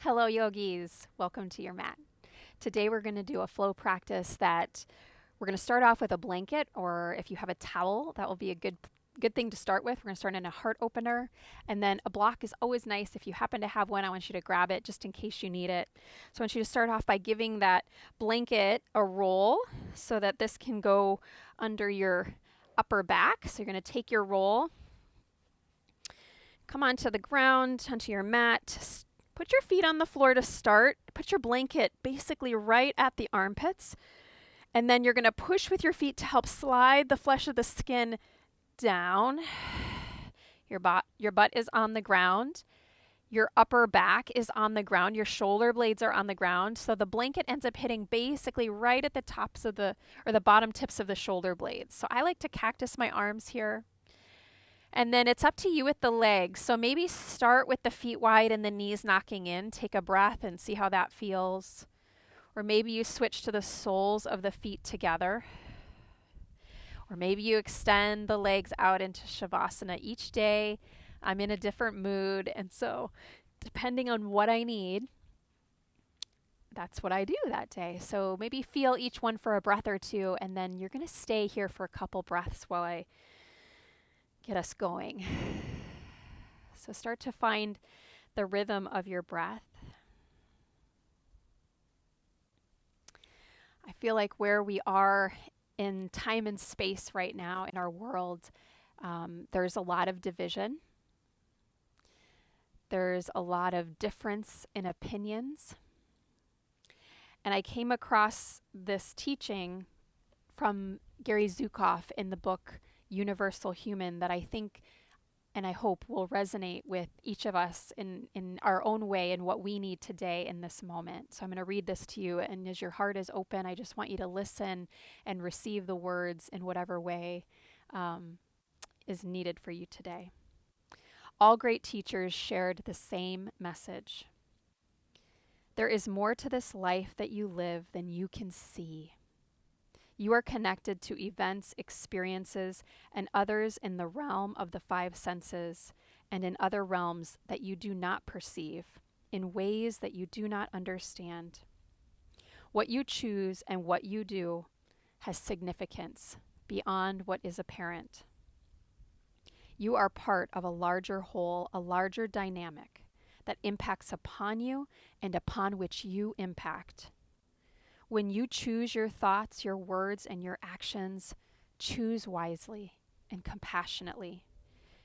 Hello, yogis. Welcome to your mat. Today we're going to do a flow practice that we're going to start off with a blanket, or if you have a towel, that will be a good thing to start with. We're going to start in a heart opener, and then a block is always nice. If you happen to have one, I want you to grab it just in case you need it. So I want you to start off by giving that blanket a roll so that this can go under your upper back. So you're going to take your roll, come onto the ground, onto your mat. Put your feet on the floor to start. Put your blanket basically right at the armpits. And then you're going to push with your feet to help slide the flesh of the skin down. Your butt is on the ground. Your upper back is on the ground. Your shoulder blades are on the ground. So the blanket ends up hitting basically right at the tops of the bottom tips of the shoulder blades. So I like to cactus my arms here. And then it's up to you with the legs. So maybe start with the feet wide and the knees knocking in. Take a breath and see how that feels. Or maybe you switch to the soles of the feet together. Or maybe you extend the legs out into Shavasana. Each day I'm in a different mood. And so depending on what I need, that's what I do that day. So maybe feel each one for a breath or two. And then you're going to stay here for a couple breaths while I get us going. So start to find the rhythm of your breath. I feel like where we are in time and space right now in our world, there's a lot of division. There's a lot of difference in opinions. And I came across this teaching from Gary Zukav in the book Universal Human that I think and I hope will resonate with each of us in our own way and what we need today in this moment. So I'm going to read this to you, and as your heart is open, I just want you to listen and receive the words in whatever way is needed for you today. All great teachers shared the same message. There is more to this life that you live than you can see. You are connected to events, experiences, and others in the realm of the five senses and in other realms that you do not perceive, in ways that you do not understand. What you choose and what you do has significance beyond what is apparent. You are part of a larger whole, a larger dynamic that impacts upon you and upon which you impact. When you choose your thoughts, your words, and your actions, choose wisely and compassionately.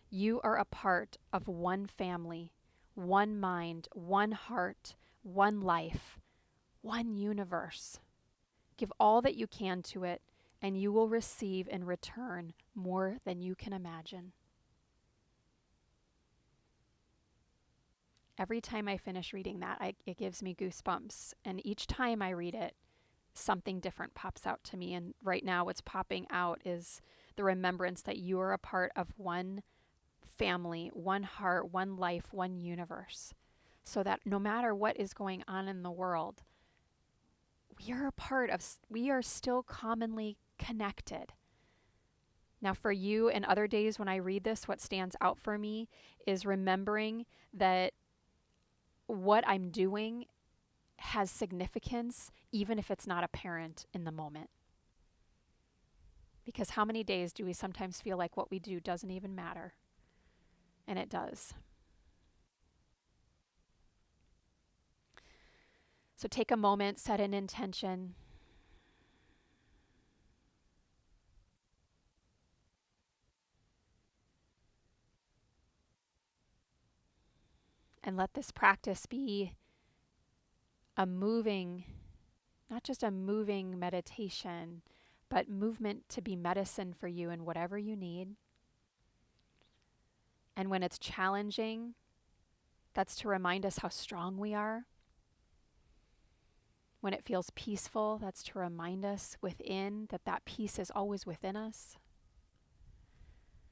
You are a part of one family, one mind, one heart, one life, one universe. Give all that you can to it, and you will receive in return more than you can imagine. Every time I finish reading that, it gives me goosebumps, and each time I read it, something different pops out to me. And right now what's popping out is the remembrance that you are a part of one family, one heart, one life, one universe. So that no matter what is going on in the world, we are still commonly connected. Now for you and other days when I read this, what stands out for me is remembering that what I'm doing has significance, even if it's not apparent in the moment. Because how many days do we sometimes feel like what we do doesn't even matter? And it does. So take a moment, set an intention. And let this practice be not just a moving meditation, but movement to be medicine for you in whatever you need. And when it's challenging, that's to remind us how strong we are. When it feels peaceful, that's to remind us within that peace is always within us.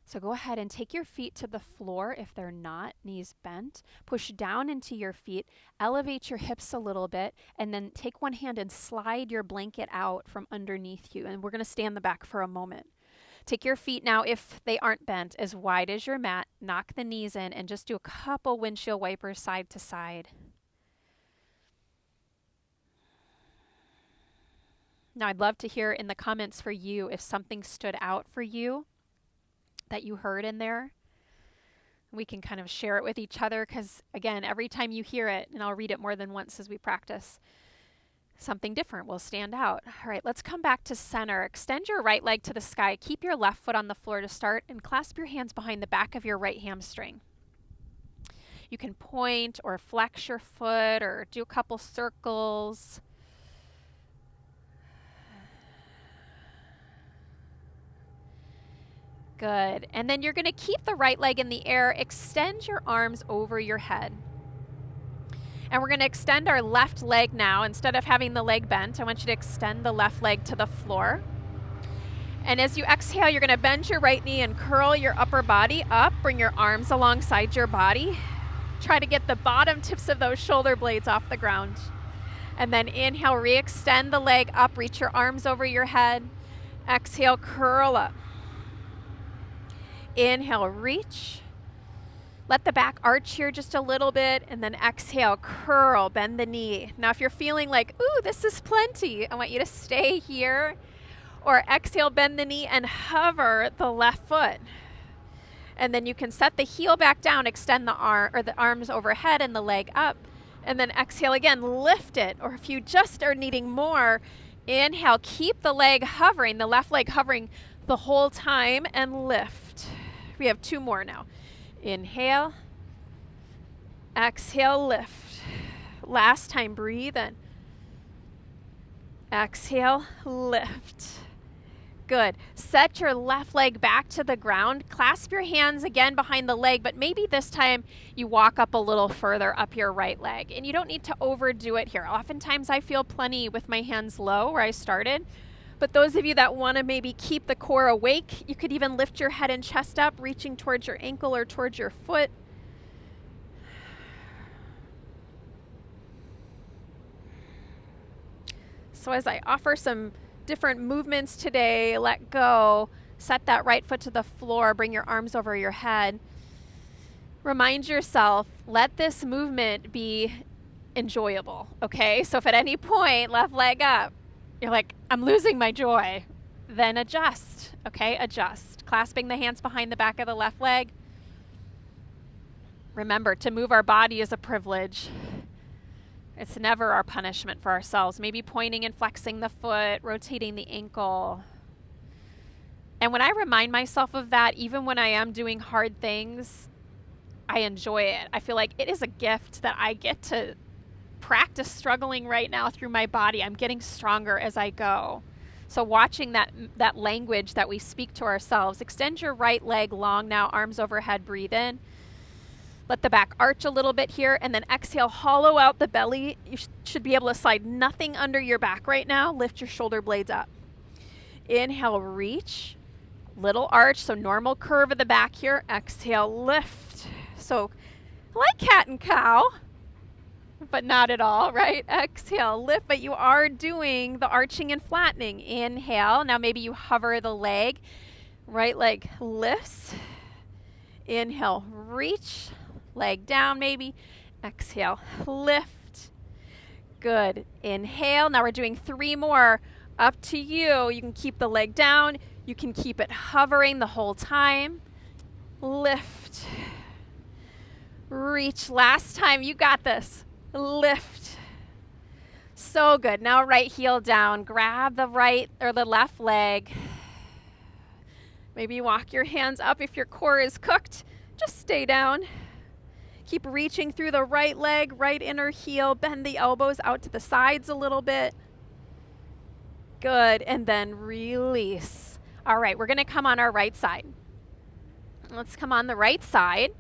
So go ahead and take your feet to the floor if they're not, knees bent. Push down into your feet, elevate your hips a little bit, and then take one hand and slide your blanket out from underneath you. And we're going to stay on the back for a moment. Take your feet now, if they aren't bent, as wide as your mat. Knock the knees in and just do a couple windshield wipers side to side. Now, I'd love to hear in the comments for you if something stood out for you that you heard in there. We can kind of share it with each other because, again, every time you hear it, and I'll read it more than once as we practice, something different will stand out. All right, let's come back to center. Extend your right leg to the sky. Keep your left foot on the floor to start and clasp your hands behind the back of your right hamstring. You can point or flex your foot or do a couple circles. Good. And then you're going to keep the right leg in the air. Extend your arms over your head. And we're going to extend our left leg now. Instead of having the leg bent, I want you to extend the left leg to the floor. And as you exhale, you're going to bend your right knee and curl your upper body up. Bring your arms alongside your body. Try to get the bottom tips of those shoulder blades off the ground. And then inhale, re-extend the leg up. Reach your arms over your head. Exhale, curl up. Inhale, reach. Let the back arch here just a little bit, and then exhale, curl, bend the knee. Now, if you're feeling like, ooh, this is plenty, I want you to stay here. Or exhale, bend the knee, and hover the left foot. And then you can set the heel back down, extend the arm or the arms overhead and the leg up. And then exhale again, lift it. Or if you just are needing more, inhale, keep the leg hovering, the left leg hovering the whole time, and lift. We have two more now. Inhale, exhale, lift. Last time, breathe in. Exhale, lift. Good. Set your left leg back to the ground. Clasp your hands again behind the leg, but maybe this time you walk up a little further up your right leg. And you don't need to overdo it here. Oftentimes I feel plenty with my hands low where I started. But those of you that want to maybe keep the core awake, you could even lift your head and chest up, reaching towards your ankle or towards your foot. So as I offer some different movements today, let go, set that right foot to the floor, bring your arms over your head. Remind yourself, let this movement be enjoyable, okay? So if at any point, left leg up, you're like, I'm losing my joy, then adjust, okay? Adjust. Clasping the hands behind the back of the left leg. Remember, to move our body is a privilege. It's never our punishment for ourselves. Maybe pointing and flexing the foot, rotating the ankle. And when I remind myself of that, even when I am doing hard things, I enjoy it. I feel like it is a gift that I get to practice struggling right now through my body. I'm getting stronger as I go. So watching that language that we speak to ourselves. Extend your right leg long now, arms overhead, breathe in. Let the back arch a little bit here, and then exhale, hollow out the belly. You should be able to slide nothing under your back right now. Lift your shoulder blades up. Inhale, reach. Little arch, so normal curve of the back here. Exhale, lift. So like cat and cow, but not at all, right? Exhale, lift, but you are doing the arching and flattening. Inhale. Now maybe you hover the leg. Right leg lifts. Inhale, reach. Leg down maybe. Exhale, lift. Good. Inhale. Now we're doing 3 more. Up to you. You can keep the leg down. You can keep it hovering the whole time. Lift. Reach. Last time. You got this. Lift. So good. Now right heel down. Grab the right or the left leg. Maybe walk your hands up if your core is cooked. Just stay down. Keep reaching through the right leg, right inner heel. Bend the elbows out to the sides a little bit. Good. And then release. All right, we're going to come on our right side. Let's come on the right side.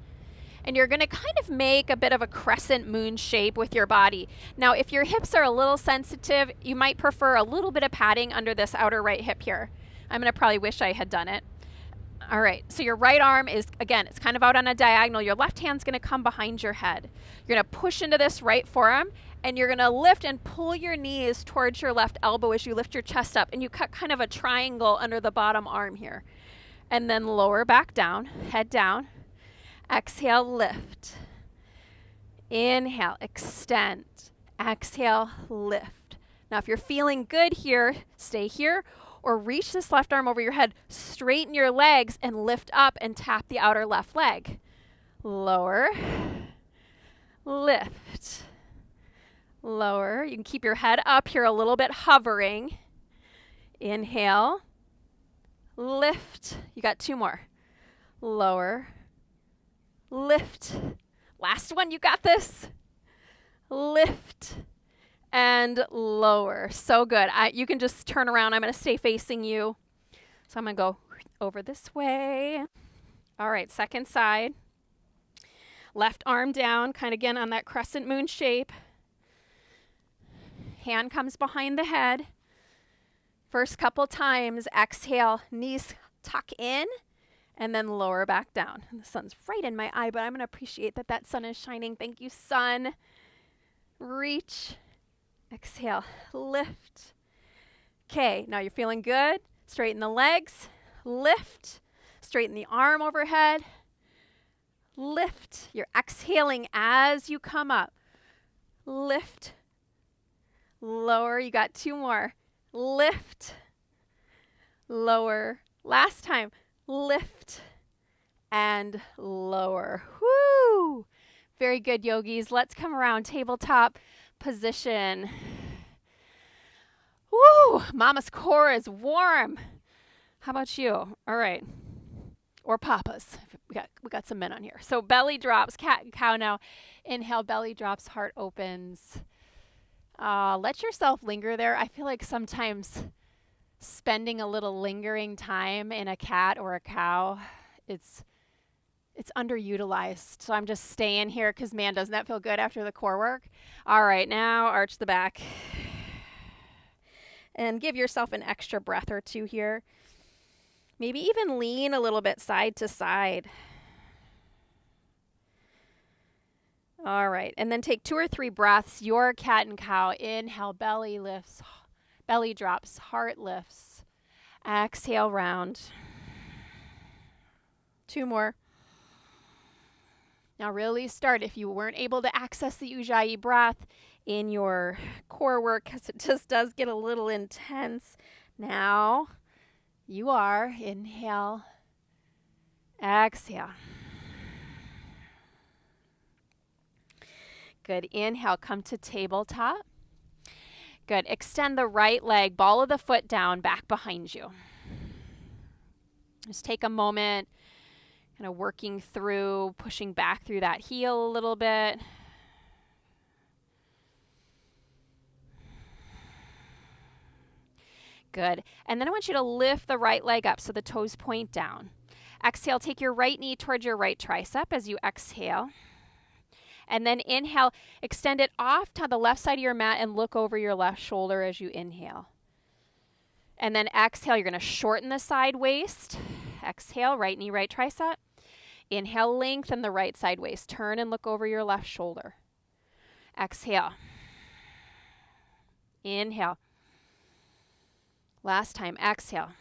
And you're going to kind of make a bit of a crescent moon shape with your body. Now, if your hips are a little sensitive, you might prefer a little bit of padding under this outer right hip here. I'm going to probably wish I had done it. All right, so your right arm is, again, it's kind of out on a diagonal. Your left hand's going to come behind your head. You're going to push into this right forearm, and you're going to lift and pull your knees towards your left elbow as you lift your chest up, and you cut kind of a triangle under the bottom arm here. And then lower back down, head down. Exhale, lift. Inhale, extend. Exhale, lift. Now, if you're feeling good here, stay here or reach this left arm over your head. Straighten your legs and lift up and tap the outer left leg. Lower, lift, lower. You can keep your head up here a little bit, hovering. Inhale, lift. You got 2 more. Lower, lift. Last one, you got this. Lift and lower. So good. You can just turn around. I'm going to stay facing you. So I'm going to go over this way. All right, second side. Left arm down, kind of again on that crescent moon shape. Hand comes behind the head. First couple times, exhale, knees tuck in, and then lower back down. And the sun's right in my eye, but I'm going to appreciate that that sun is shining. Thank you, sun. Reach. Exhale, lift. Okay, now you're feeling good. Straighten the legs. Lift. Straighten the arm overhead. Lift. You're exhaling as you come up. Lift. Lower. You got 2 more. Lift. Lower. Last time. Lift and lower. Woo! Very good, yogis. Let's come around tabletop position. Woo! Mama's core is warm. How about you? All right. Or papa's. We got some men on here. So belly drops, cat and cow now. Inhale, belly drops, heart opens. Let yourself linger there. I feel like sometimes spending a little lingering time in a cat or a cow, it's underutilized. So I'm just staying here because, man, doesn't that feel good after the core work? All right, now arch the back. And give yourself an extra breath or 2 here. Maybe even lean a little bit side to side. All right, and then take 2 or 3 breaths, your cat and cow. Inhale, belly lifts, belly drops, heart lifts. Exhale, round. 2 more. Now really start, if you weren't able to access the Ujjayi breath in your core work, because it just does get a little intense. Now you are. Inhale, exhale. Good. Inhale, come to tabletop. Good. Extend the right leg, ball of the foot down, back behind you. Just take a moment, kind of working through, pushing back through that heel a little bit. Good. And then I want you to lift the right leg up so the toes point down. Exhale, take your right knee towards your right tricep as you exhale. And then inhale, extend it off to the left side of your mat and look over your left shoulder as you inhale. And then exhale, you're going to shorten the side waist. Exhale, right knee, right tricep. Inhale, lengthen the right side waist. Turn and look over your left shoulder. Exhale. Inhale. Last time, exhale.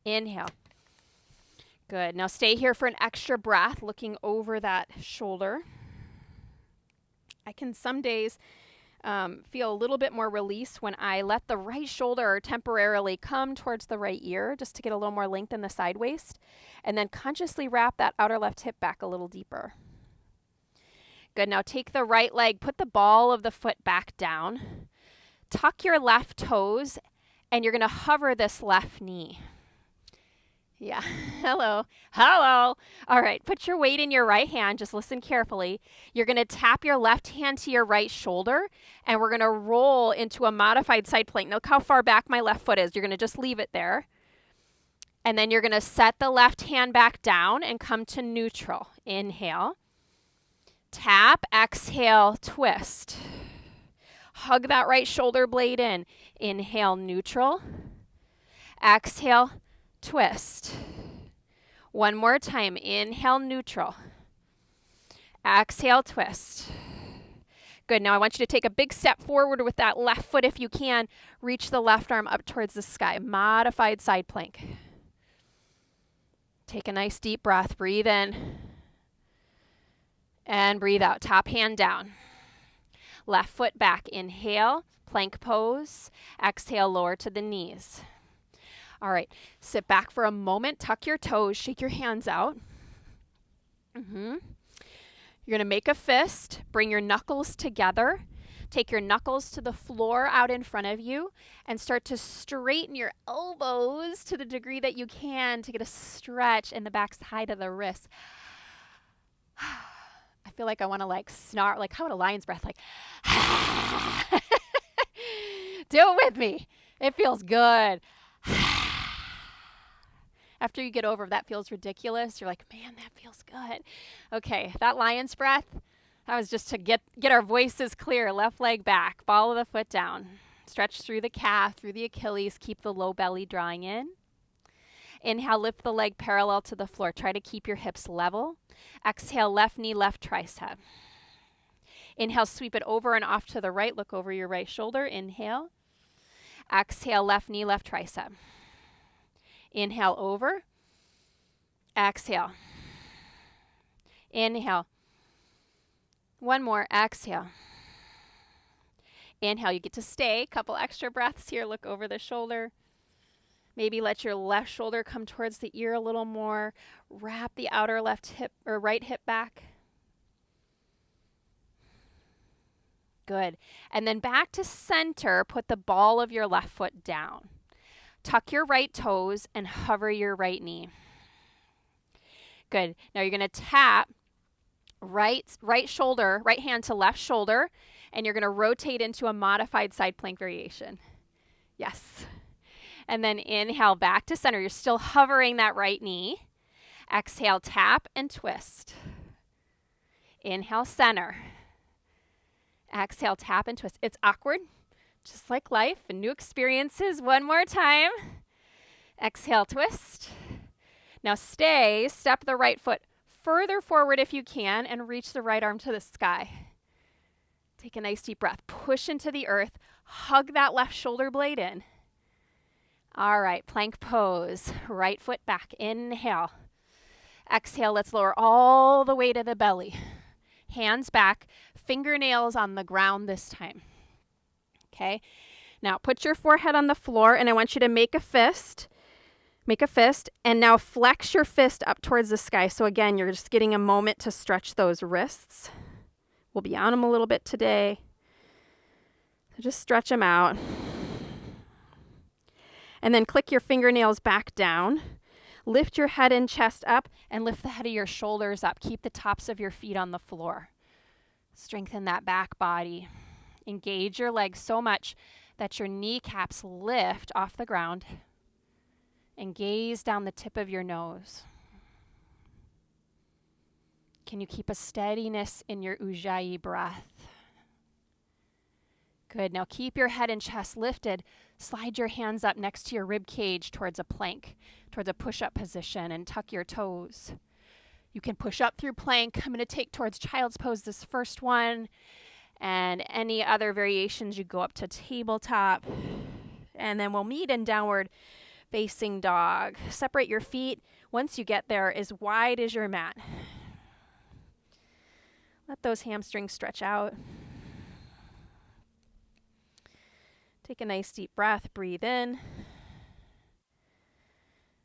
Inhale. Good. Now stay here for an extra breath, looking over that shoulder. I can some days feel a little bit more release when I let the right shoulder temporarily come towards the right ear, just to get a little more length in the side waist, and then consciously wrap that outer left hip back a little deeper. Good. Now take the right leg, put the ball of the foot back down, tuck your left toes, and you're going to hover this left knee. Yeah. Hello. Hello. All right. Put your weight in your right hand. Just listen carefully. You're going to tap your left hand to your right shoulder, and we're going to roll into a modified side plank. Look how far back my left foot is. You're going to just leave it there. And then you're going to set the left hand back down and come to neutral. Inhale. Tap. Exhale. Twist. Hug that right shoulder blade in. Inhale, neutral. Exhale, twist. One more time. Inhale, neutral. Exhale, twist. Good. Now I want you to take a big step forward with that left foot if you can. Reach the left arm up towards the sky. Modified side plank. Take a nice deep breath. Breathe in. And breathe out. Top hand down. Left foot back. Inhale, plank pose. Exhale, lower to the knees. All right, sit back for a moment, tuck your toes, shake your hands out. You're going to make a fist, bring your knuckles together. Take your knuckles to the floor out in front of you and start to straighten your elbows to the degree that you can to get a stretch in the back side of the wrists. I feel like I want to like snarl, like how would a lion's breath, like, do it with me. It feels good. After you get over if that feels ridiculous, you're like, man, that feels good. Okay, that lion's breath, that was just to get our voices clear. Left leg back, ball of the foot down. Stretch through the calf, through the Achilles. Keep the low belly drawing in. Inhale, lift the leg parallel to the floor. Try to keep your hips level. Exhale, left knee, left tricep. Inhale, sweep it over and off to the right. Look over your right shoulder. Inhale. Exhale, left knee, left tricep. Inhale, over. Exhale. Inhale. One more. Exhale. Inhale. You get to stay. Couple extra breaths here. Look over the shoulder. Maybe let your left shoulder come towards the ear a little more. Wrap the outer left hip or right hip back. Good. And then back to center. Put the ball of your left foot down. Tuck your right toes and hover your right knee. Good. Now you're going to tap right shoulder, right hand to left shoulder, and you're going to rotate into a modified side plank variation. Yes. And then inhale back to center. You're still hovering that right knee. Exhale, tap and twist. Inhale, center. Exhale, tap and twist. It's awkward. Just like life and new experiences. One more time. Exhale, twist. Now stay, step the right foot further forward if you can and reach the right arm to the sky. Take a nice deep breath. Push into the earth. Hug that left shoulder blade in. All right, plank pose. Right foot back. Inhale. Exhale, let's lower all the way to the belly. Hands back, fingernails on the ground this time. Okay, now put your forehead on the floor and I want you to make a fist, and now flex your fist up towards the sky. So again, you're just getting a moment to stretch those wrists. We'll be on them a little bit today. So just stretch them out. And then click your fingernails back down. Lift your head and chest up and lift the head of your shoulders up. Keep the tops of your feet on the floor. Strengthen that back body. Engage your legs so much that your kneecaps lift off the ground and gaze down the tip of your nose. Can you keep a steadiness in your Ujjayi breath? Good. Now keep your head and chest lifted. Slide your hands up next to your rib cage towards a plank, towards a push-up position, and tuck your toes. You can push up through plank. I'm going to take towards child's pose this first one. And any other variations, you go up to tabletop. And then we'll meet in downward facing dog. Separate your feet, once you get there, as wide as your mat. Let those hamstrings stretch out. Take a nice deep breath. Breathe in.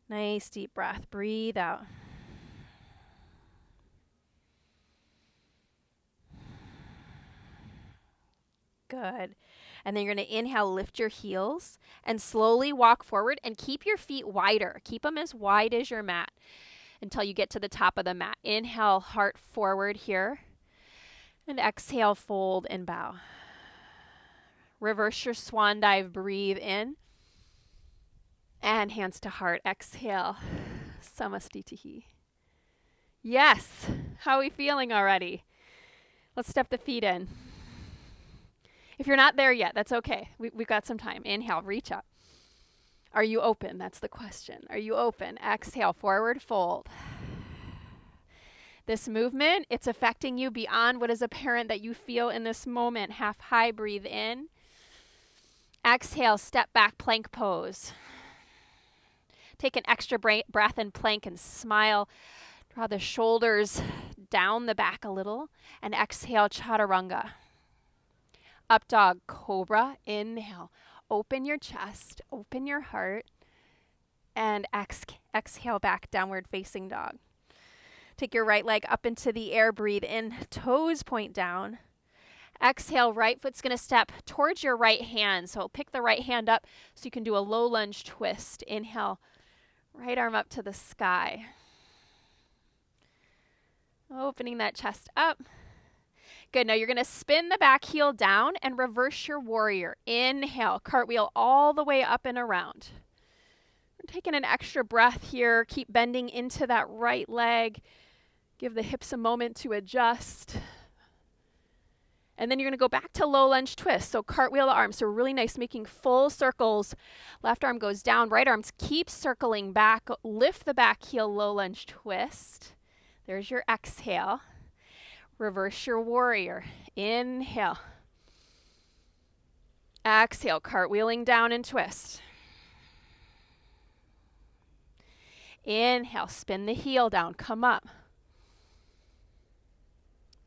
Nice deep breath. Breathe out. Good. And then you're going to inhale, lift your heels, and slowly walk forward and keep your feet wider. Keep them as wide as your mat until you get to the top of the mat. Inhale, heart forward here. And exhale, fold and bow. Reverse your swan dive. Breathe in. And hands to heart. Exhale. Samastitihi. Yes. How are we feeling already? Let's step the feet in. If you're not there yet, that's okay. We've got some time. Inhale, reach up. Are you open? That's the question. Are you open? Exhale, forward fold. This movement, it's affecting you beyond what is apparent that you feel in this moment. Half high, breathe in. Exhale, step back, plank pose. Take an extra breath in plank and smile. Draw the shoulders down the back a little. And exhale, chaturanga. Up dog, cobra. Inhale. Open your chest, open your heart, and exhale back, downward facing dog. Take your right leg up into the air, breathe in, toes point down. Exhale, right foot's going to step towards your right hand. So pick the right hand up so you can do a low lunge twist. Inhale, right arm up to the sky. Opening that chest up. Good. Now you're going to spin the back heel down and reverse your warrior. Inhale, cartwheel all the way up and around. We're taking an extra breath here. Keep bending into that right leg. Give the hips a moment to adjust. And then you're going to go back to low lunge twist. So cartwheel the arms. So really nice, making full circles. Left arm goes down. Right arm keeps circling back. Lift the back heel, low lunge twist. There's your exhale. Reverse your warrior. Inhale. Exhale, cartwheeling down and twist. Inhale, spin the heel down, come up.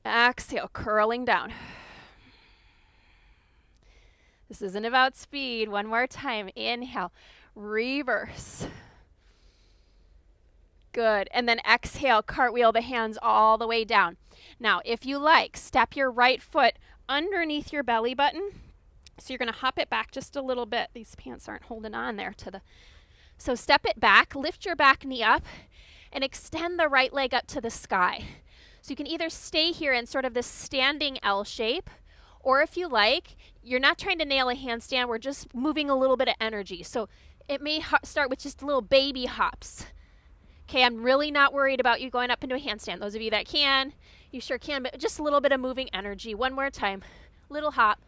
Exhale, curling down. This isn't about speed. One more time. Inhale, reverse. Good. And then exhale, cartwheel the hands all the way down. Now, if you like, step your right foot underneath your belly button. So you're going to hop it back just a little bit. These pants aren't holding on there to the... So step it back, lift your back knee up, and extend the right leg up to the sky. So you can either stay here in sort of this standing L shape, or if you like, you're not trying to nail a handstand, we're just moving a little bit of energy. So it may start with just little baby hops. Okay, I'm really not worried about you going up into a handstand. Those of you that can, you sure can, but just a little bit of moving energy. One more time. Little hop.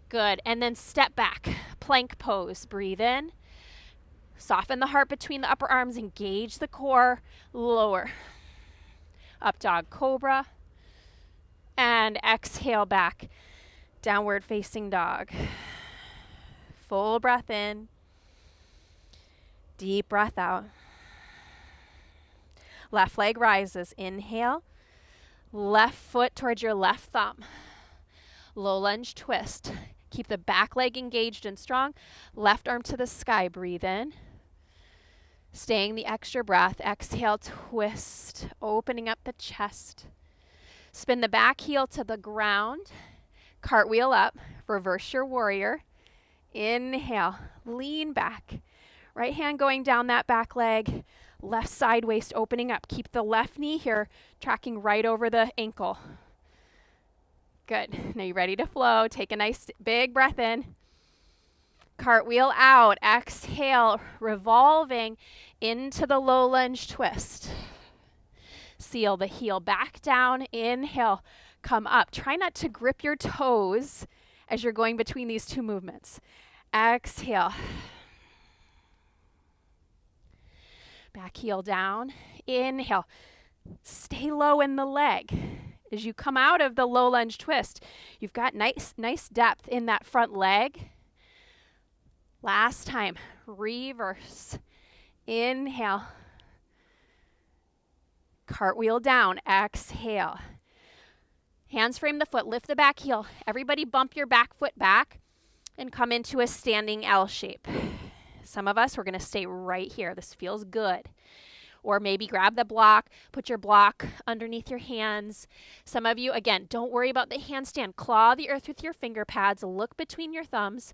Good. And then step back. Plank pose. Breathe in. Soften the heart between the upper arms. Engage the core. Lower. Up dog cobra. And exhale back. Downward facing dog. Full breath in. Deep breath out. Left leg rises. Inhale. Left foot towards your left thumb. Low lunge twist. Keep the back leg engaged and strong. Left arm to the sky. Breathe in. Staying the extra breath. Exhale, twist. Opening up the chest. Spin the back heel to the ground. Cartwheel up. Reverse your warrior. Inhale. Lean back. Right hand going down that back leg. Left side waist opening up. Keep the left knee here, tracking right over the ankle. Good. Now you're ready to flow. Take a nice big breath in. Cartwheel out. Exhale, revolving into the low lunge twist. Seal the heel back down. Inhale, come up. Try not to grip your toes as you're going between these two movements. Exhale. Back heel down. Inhale. Stay low in the leg. As you come out of the low lunge twist, you've got nice depth in that front leg. Last time. Reverse. Inhale. Cartwheel down. Exhale. Hands frame the foot. Lift the back heel. Everybody bump your back foot back and come into a standing L shape. Some of us, we're going to stay right here. This feels good. Or maybe grab the block, put your block underneath your hands. Some of you, again, don't worry about the handstand. Claw the earth with your finger pads, look between your thumbs,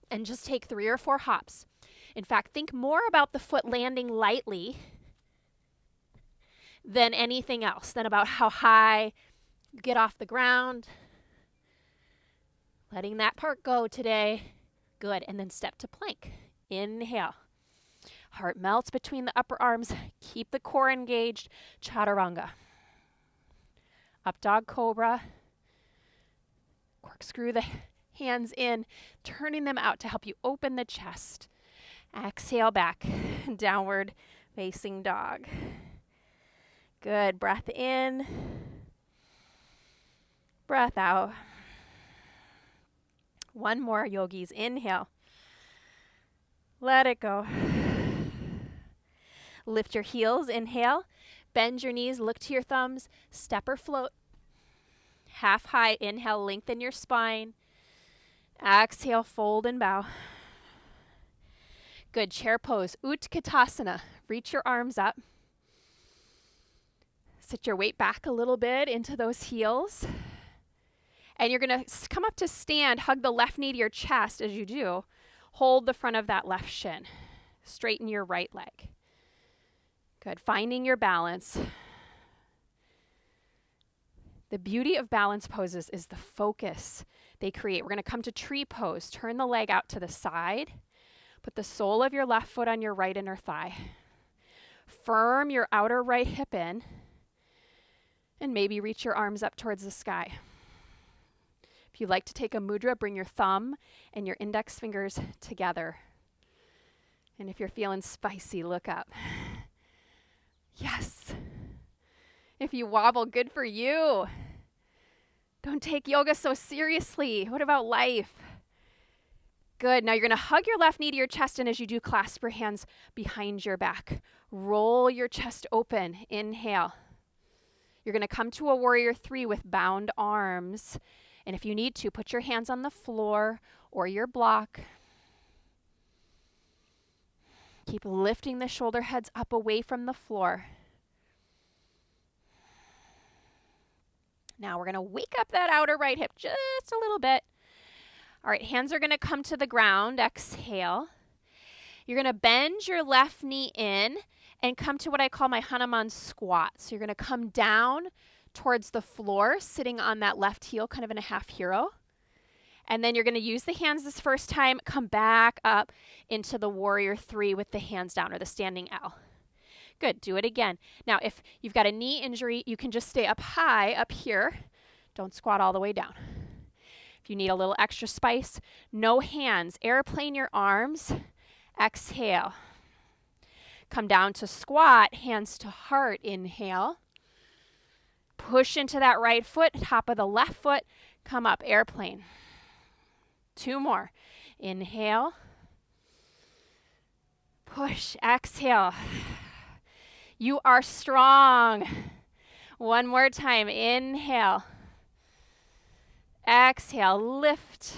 and just take 3 or 4 hops. In fact, think more about the foot landing lightly than anything else, than about how high you get off the ground. Letting that part go today. Good. And then step to plank. Inhale. Heart melts between the upper arms. Keep the core engaged. Chaturanga. Up dog cobra. Corkscrew the hands in, turning them out to help you open the chest. Exhale back. Downward facing dog. Good. Breath in. Breath out. One more, yogis. Inhale. Let it go. Lift your heels. Inhale. Bend your knees. Look to your thumbs. Step or float. Half high. Inhale. Lengthen your spine. Exhale, fold and bow. Good. Chair pose. Utkatasana. Reach your arms up. Sit your weight back a little bit into those heels. And you're going to come up to stand. Hug the left knee to your chest as you do. Hold the front of that left shin. Straighten your right leg. Good. Finding your balance. The beauty of balance poses is the focus they create. We're going to come to tree pose. Turn the leg out to the side. Put the sole of your left foot on your right inner thigh. Firm your outer right hip in. And maybe reach your arms up towards the sky. If you'd like to take a mudra, bring your thumb and your index fingers together. And if you're feeling spicy, look up. Yes. If you wobble, good for you. Don't take yoga so seriously. What about life? Good. Now you're going to hug your left knee to your chest, and as you do, clasp your hands behind your back. Roll your chest open. Inhale. You're going to come to a warrior three with bound arms. And if you need to, put your hands on the floor or your block. Keep lifting the shoulder heads up away from the floor. Now we're going to wake up that outer right hip just a little bit. All right, hands are going to come to the ground. Exhale. You're going to bend your left knee in and come to what I call my Hanuman Squat. So you're going to come down towards the floor, sitting on that left heel, kind of in a half hero. And then you're going to use the hands this first time, come back up into the warrior three with the hands down, or the standing L. Good, do it again. Now, if you've got a knee injury, you can just stay up high up here. Don't squat all the way down. If you need a little extra spice, no hands. Airplane your arms. Exhale. Come down to squat, hands to heart. Inhale. Push into that right foot, top of the left foot. Come up, airplane. Two more. Inhale. Push, exhale. You are strong. One more time. Inhale. Exhale. Lift.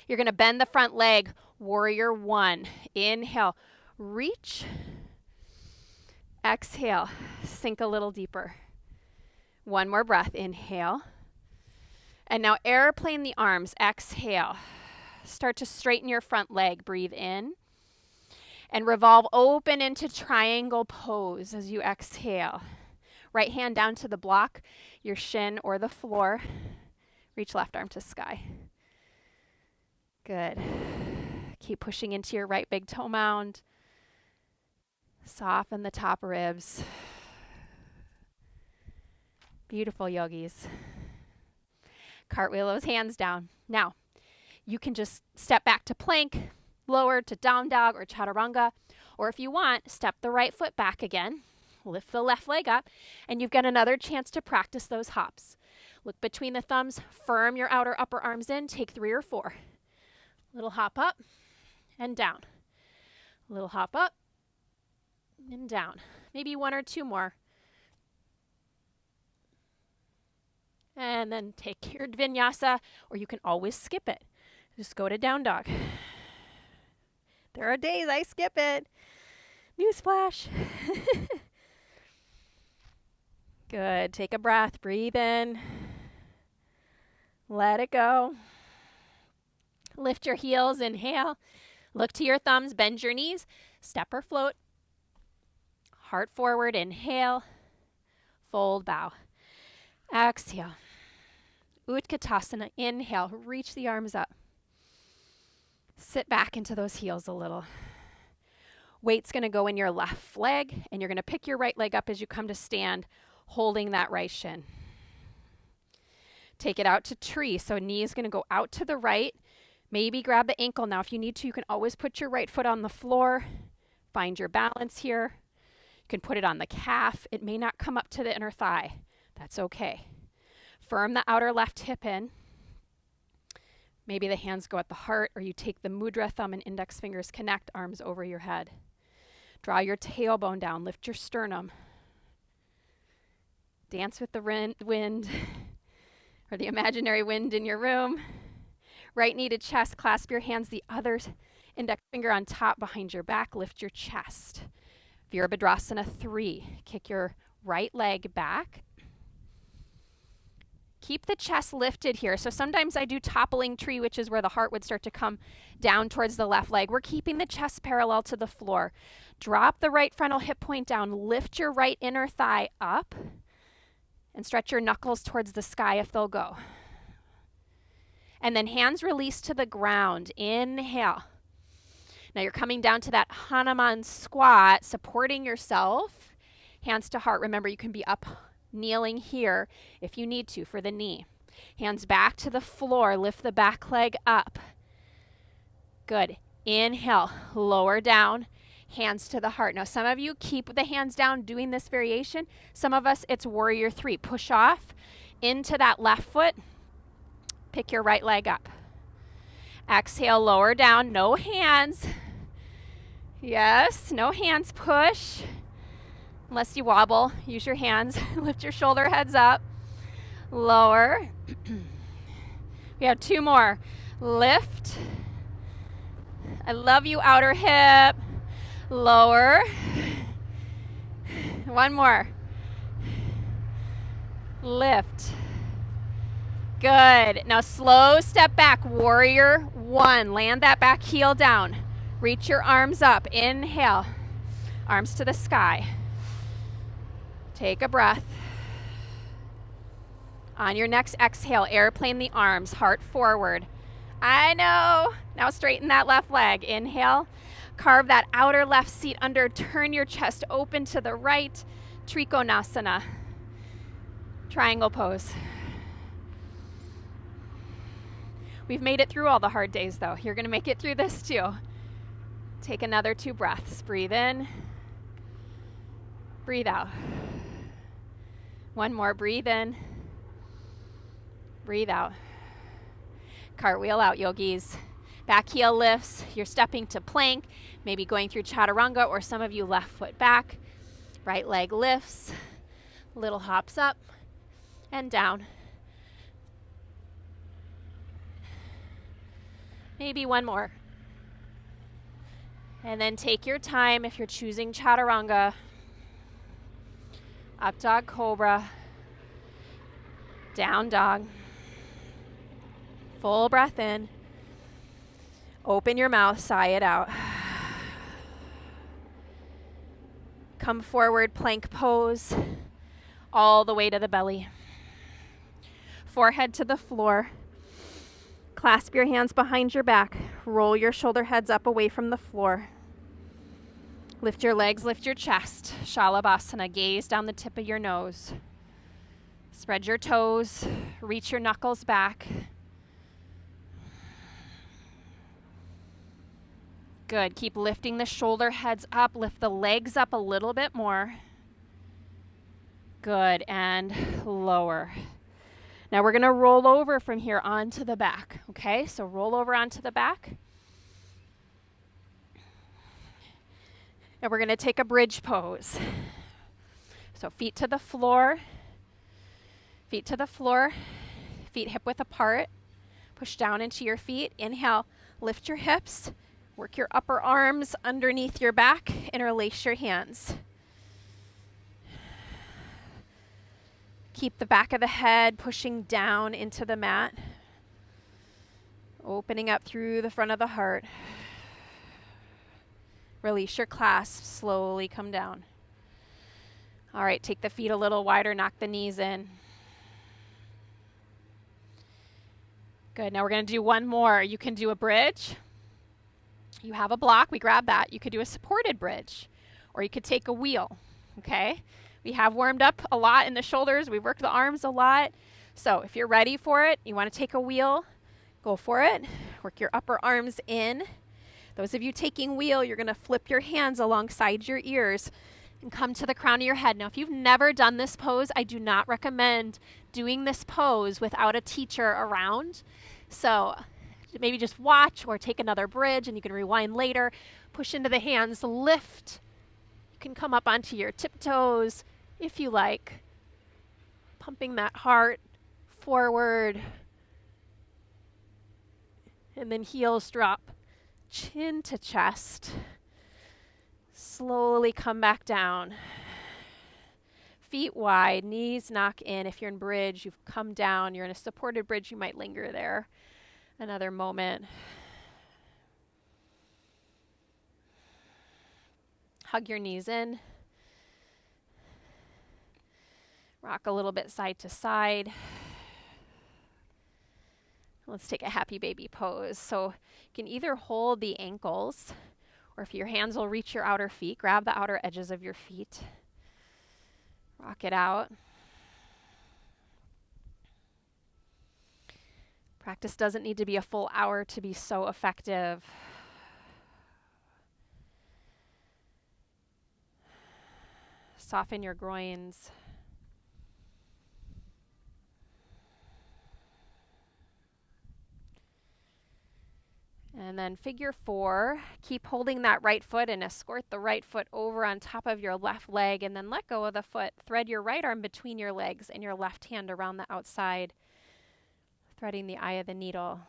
You're going to bend the front leg. Warrior one. Inhale. Reach. Exhale. Sink a little deeper. One more breath. Inhale. And now airplane the arms. Exhale. Start to straighten your front leg. Breathe in. And revolve open into triangle pose as you exhale. Right hand down to the block, your shin or the floor. Reach left arm to sky. Good. Keep pushing into your right big toe mound. Soften the top ribs. Beautiful, yogis. Cartwheel those hands down. Now, you can just step back to plank, lower to down dog or chaturanga, or if you want, step the right foot back again, lift the left leg up, and you've got another chance to practice those hops. Look between the thumbs, firm your outer upper arms in, take 3 or 4. Little hop up and down. Little hop up and down. Maybe 1 or 2 more. And then take your vinyasa, or you can always skip it. Just go to down dog. There are days I skip it. Newsflash. Good. Take a breath. Breathe in. Let it go. Lift your heels. Inhale. Look to your thumbs. Bend your knees. Step or float. Heart forward. Inhale. Fold. Bow. Exhale. Utkatasana. Inhale. Reach the arms up. Sit back into those heels a little. Weight's going to go in your left leg, and you're going to pick your right leg up as you come to stand, holding that right shin. Take it out to tree. So knee is going to go out to the right. Maybe grab the ankle. Now, if you need to, you can always put your right foot on the floor. Find your balance here. You can put it on the calf. It may not come up to the inner thigh. That's okay. Firm the outer left hip in. Maybe the hands go at the heart, or you take the mudra, thumb and index fingers connect, arms over your head. Draw your tailbone down, lift your sternum. Dance with the wind, or the imaginary wind in your room. Right knee to chest, clasp your hands, the other index finger on top behind your back, lift your chest. Virabhadrasana 3. Kick your right leg back. Keep the chest lifted here. So sometimes I do toppling tree, which is where the heart would start to come down towards the left leg. We're keeping the chest parallel to the floor. Drop the right frontal hip point down. Lift your right inner thigh up and stretch your knuckles towards the sky if they'll go. And then hands release to the ground. Inhale. Now you're coming down to that Hanuman Squat, supporting yourself. Hands to heart. Remember, you can be up kneeling here if you need to for the knee. Hands back to the floor. Lift the back leg up. Good. Inhale. Lower down. Hands to the heart. Now, some of you keep the hands down doing this variation. Some of us, it's warrior 3. Push off into that left foot. Pick your right leg up. Exhale, lower down. No hands. Yes, no hands. Push. Unless you wobble, use your hands. Lift your shoulder heads up. Lower. We have 2 more. Lift. I love you, outer hip. Lower. 1 more. Lift. Good. Now slow step back. Warrior 1. Land that back heel down. Reach your arms up. Inhale. Arms to the sky. Take a breath. On your next exhale, airplane the arms, heart forward. I know. Now straighten that left leg. Inhale. Carve that outer left seat under. Turn your chest open to the right. Trikonasana. Triangle pose. We've made it through all the hard days, though. You're going to make it through this, too. Take another 2 breaths. Breathe in. Breathe out. 1 more. Breathe in. Breathe out. Cartwheel out, yogis. Back heel lifts. You're stepping to plank, maybe going through chaturanga, or some of you left foot back. Right leg lifts. Little hops up and down. Maybe 1 more. And then take your time if you're choosing chaturanga. Up dog, cobra. Down dog. Full breath in. Open your mouth, sigh it out. Come forward, plank pose, all the way to the belly. Forehead to the floor. Clasp your hands behind your back. Roll your shoulder heads up away from the floor. Lift your legs, lift your chest. Shalabhasana, gaze down the tip of your nose. Spread your toes, reach your knuckles back. Good, keep lifting the shoulder heads up, lift the legs up a little bit more. Good, and lower. Now we're gonna roll over from here onto the back, okay? So roll over onto the back. And we're gonna take a bridge pose. So feet to the floor, feet hip width apart. Push down into your feet. Inhale, lift your hips. Work your upper arms underneath your back. Interlace your hands. Keep the back of the head pushing down into the mat. Opening up through the front of the heart. Release your clasp. Slowly come down. All right, take the feet a little wider. Knock the knees in. Good. Now we're going to do 1 more. You can do a bridge. You have a block. We grab that. You could do a supported bridge, or you could take a wheel. Okay? We have warmed up a lot in the shoulders. We've worked the arms a lot. So if you're ready for it, you want to take a wheel, go for it. Work your upper arms in. Those of you taking wheel, you're going to flip your hands alongside your ears and come to the crown of your head. Now, if you've never done this pose, I do not recommend doing this pose without a teacher around. So maybe just watch or take another bridge and you can rewind later. Push into the hands, lift. You can come up onto your tiptoes if you like. Pumping that heart forward. And then heels drop, chin to chest. Slowly come back down. Feet wide, knees knock in. If you're in bridge, you've come down. You're in a supported bridge, you might linger there another moment. Hug your knees in. Rock a little bit side to side. Let's take a happy baby pose. So you can either hold the ankles, or if your hands will reach your outer feet, grab the outer edges of your feet. Rock it out. Practice doesn't need to be a full hour to be so effective. Soften your groins. And then figure 4, keep holding that right foot and escort the right foot over on top of your left leg, and then let go of the foot. Thread your right arm between your legs and your left hand around the outside, threading the eye of the needle.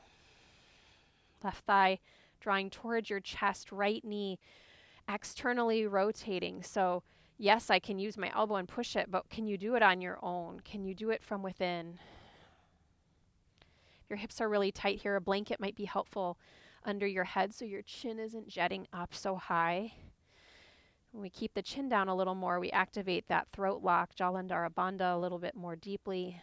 Left thigh drawing towards your chest, right knee externally rotating. So yes, I can use my elbow and push it, but can you do it on your own? Can you do it from within? If your hips are really tight here, a blanket might be helpful under your head so your chin isn't jetting up so high. When we keep the chin down a little more, we activate that throat lock, Jalandhara Bandha, a little bit more deeply.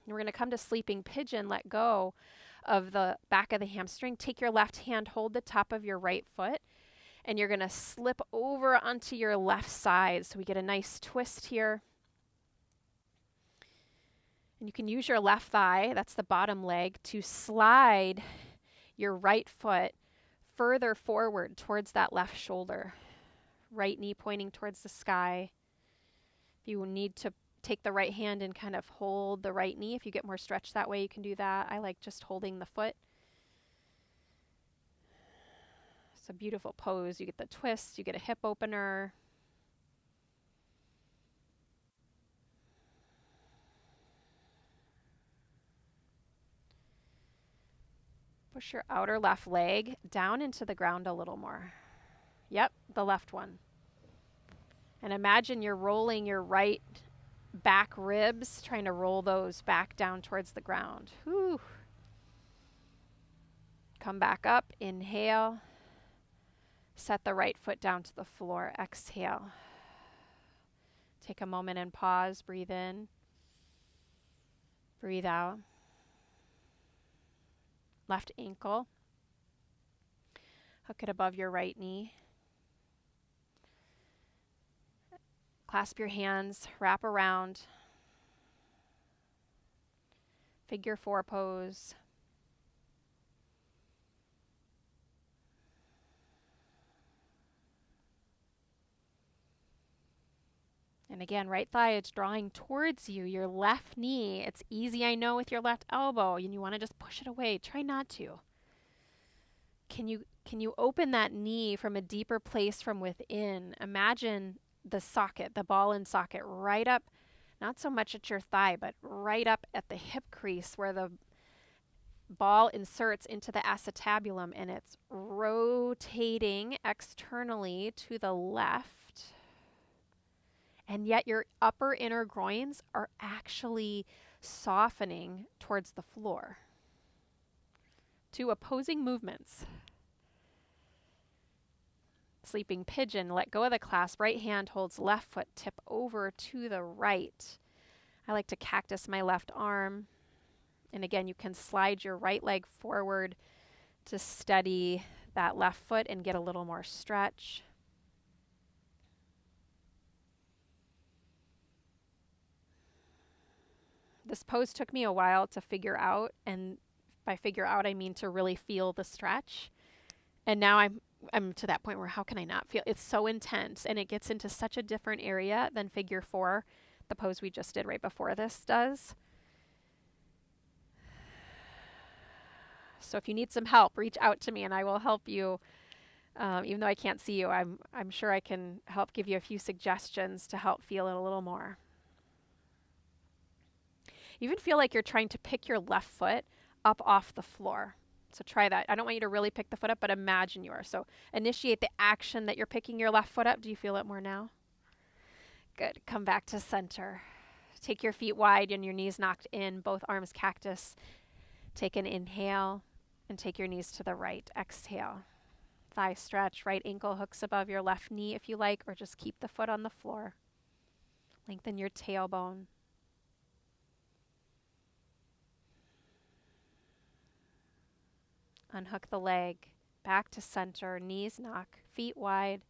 And we're going to come to sleeping pigeon. Let go of the back of the hamstring. Take your left hand, hold the top of your right foot, and you're going to slip over onto your left side. So we get a nice twist here. And you can use your left thigh, that's the bottom leg, to slide your right foot further forward towards that left shoulder. Right knee pointing towards the sky. If you need to take the right hand and kind of hold the right knee, if you get more stretch that way, you can do that. I like just holding the foot. It's a beautiful pose. You get the twist, you get a hip opener. Push your outer left leg down into the ground a little more. Yep, the left one. And imagine you're rolling your right back ribs, trying to roll those back down towards the ground. Whew. Come back up, inhale. Set the right foot down to the floor, exhale. Take a moment and pause, breathe in. Breathe out. Left ankle. Hook it above your right knee. Clasp your hands, wrap around. Figure 4 pose. And again, right thigh is drawing towards you. Your left knee, it's easy, I know, with your left elbow, and you want to just push it away. Try not to. Can you open that knee from a deeper place from within? Imagine the socket, the ball and socket right up, not so much at your thigh, but right up at the hip crease where the ball inserts into the acetabulum, and it's rotating externally to the left. And yet your upper inner groins are actually softening towards the floor. 2 opposing movements. Sleeping pigeon, let go of the clasp. Right hand holds left foot, tip over to the right. I like to cactus my left arm. And again, you can slide your right leg forward to steady that left foot and get a little more stretch. This pose took me a while to figure out, and by figure out, I mean to really feel the stretch. And now I'm to that point where how can I not feel? It's so intense, and it gets into such a different area than figure 4, the pose we just did right before this does. So if you need some help, reach out to me and I will help you. Even though I can't see you, I'm sure I can help give you a few suggestions to help feel it a little more. Even feel like you're trying to pick your left foot up off the floor. So try that. I don't want you to really pick the foot up, but imagine you are. So initiate the action that you're picking your left foot up. Do you feel it more now? Good. Come back to center. Take your feet wide and your knees knocked in, both arms cactus. Take an inhale and take your knees to the right. Exhale. Thigh stretch, right ankle hooks above your left knee if you like, or just keep the foot on the floor. Lengthen your tailbone. Unhook the leg, back to center, knees knock, feet wide,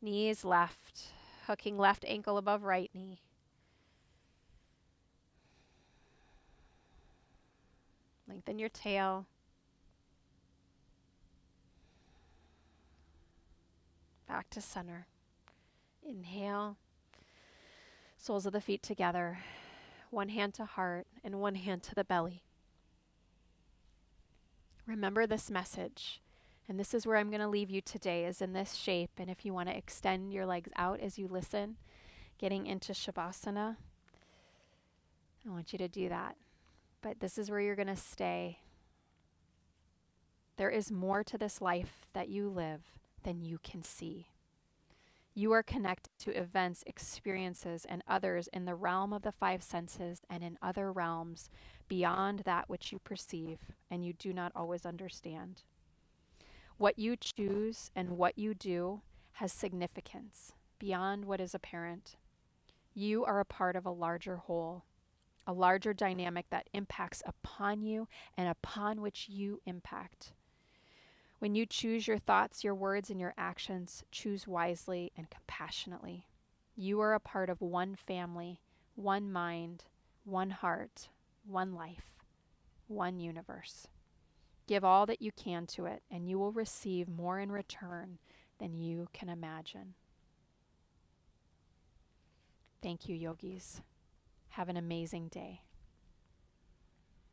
knees left, hooking left ankle above right knee. Lengthen your tail. Back to center. Inhale. Soles of the feet together. One hand to heart and one hand to the belly. Remember this message. And this is where I'm going to leave you today, is in this shape. And if you want to extend your legs out as you listen, getting into Shavasana, I want you to do that. But this is where you're going to stay. There is more to this life that you live than you can see. You are connected to events, experiences, and others in the realm of the five senses and in other realms beyond that which you perceive and you do not always understand. What you choose and what you do has significance beyond what is apparent. You are a part of a larger whole, a larger dynamic that impacts upon you and upon which you impact. When you choose your thoughts, your words, and your actions, choose wisely and compassionately. You are a part of one family, one mind, one heart, one life, one universe. Give all that you can to it, and you will receive more in return than you can imagine. Thank you, yogis. Have an amazing day.